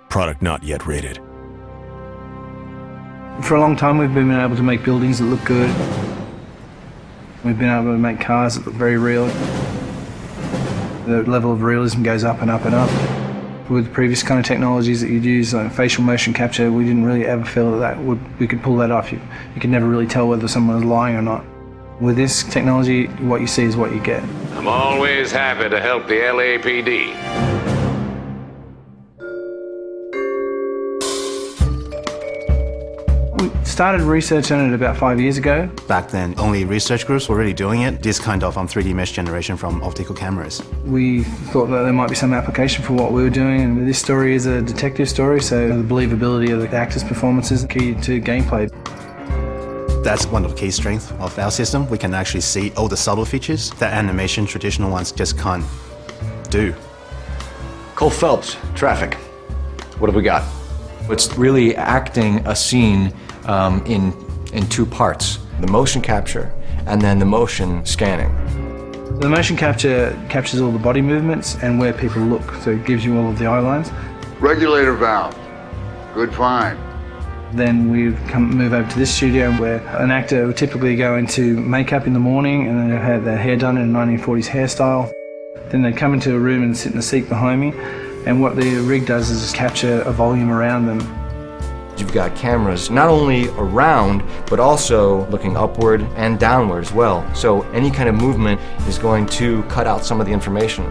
Product not yet rated. For a long time we've been able to make buildings that look good. We've been able to make cars that look very real. The level of realism goes up and up and up. With previous kind of technologies that you'd use, like facial motion capture, we didn't really ever feel that we could pull that off. You could never really tell whether someone was lying or not. With this technology, what you see is what you get. I'm always happy to help the LAPD. We started research on it about 5 years ago. Back then, only research groups were really doing it, this kind of 3D mesh generation from optical cameras. We thought that there might be some application for what we were doing, and this story is a detective story, so the believability of the actors' performances is key to gameplay. That's one of the key strengths of our system. We can actually see all the subtle features that animation traditional ones just can't do. Cole Phelps, traffic. What have we got? It's really acting a scene in two parts. The motion capture and then the motion scanning. The motion capture captures all the body movements and where people look, so it gives you all of the eye lines. Regulator valve. Good find. Then we move over to this studio where an actor would typically go into makeup in the morning and then have their hair done in a 1940s hairstyle. Then they'd come into a room and sit in the seat behind me, and what the rig does is capture a volume around them. You've got cameras not only around, but also looking upward and downward as well. So any kind of movement is going to cut out some of the information.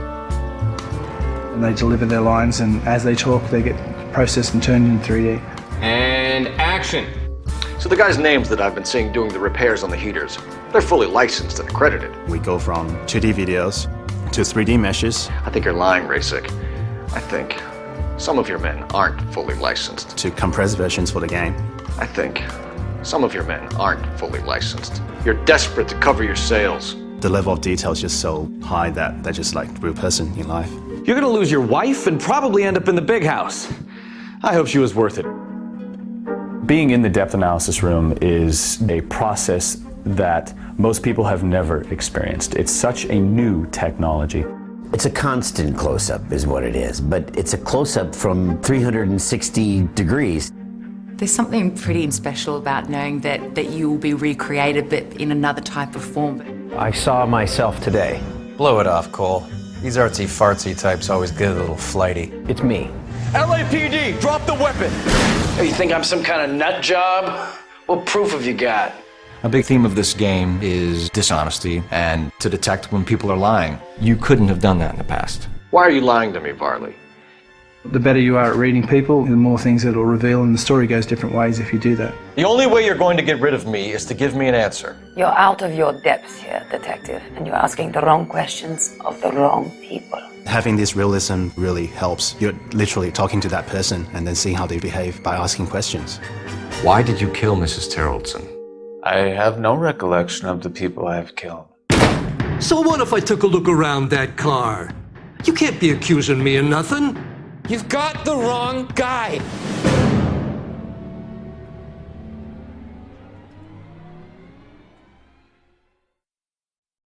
And they deliver their lines, and as they talk, they get processed and turned into 3D. And action. So the guys' names that I've been seeing doing the repairs on the heaters, they're fully licensed and accredited. We go from 2D videos to 3D meshes. I think you're lying, Rasik. I think some of your men aren't fully licensed. To compressed versions for the game. I think some of your men aren't fully licensed. You're desperate to cover your sales. The level of detail is just so high that they're just like a real person in life. You're gonna lose your wife and probably end up in the big house. I hope she was worth it. Being in the depth analysis room is a process that most people have never experienced. It's such a new technology. It's a constant close-up is what it is, but it's a close-up from 360 degrees. There's something pretty special about knowing that you will be recreated, but in another type of form. I saw myself today. Blow it off, Cole. These artsy-fartsy types always get a little flighty. It's me. LAPD, drop the weapon! Oh, you think I'm some kind of nut job? What proof have you got? A big theme of this game is dishonesty and to detect when people are lying. You couldn't have done that in the past. Why are you lying to me, Varley? The better you are at reading people, the more things it'll reveal, and the story goes different ways if you do that. The only way you're going to get rid of me is to give me an answer. You're out of your depth here, detective, and you're asking the wrong questions of the wrong people. Having this realism really helps. You're literally talking to that person and then seeing how they behave by asking questions. Why did you kill Mrs. Terrellson? I have no recollection of the people I have killed. So what if I took a look around that car? You can't be accusing me of nothing. You've got the wrong guy.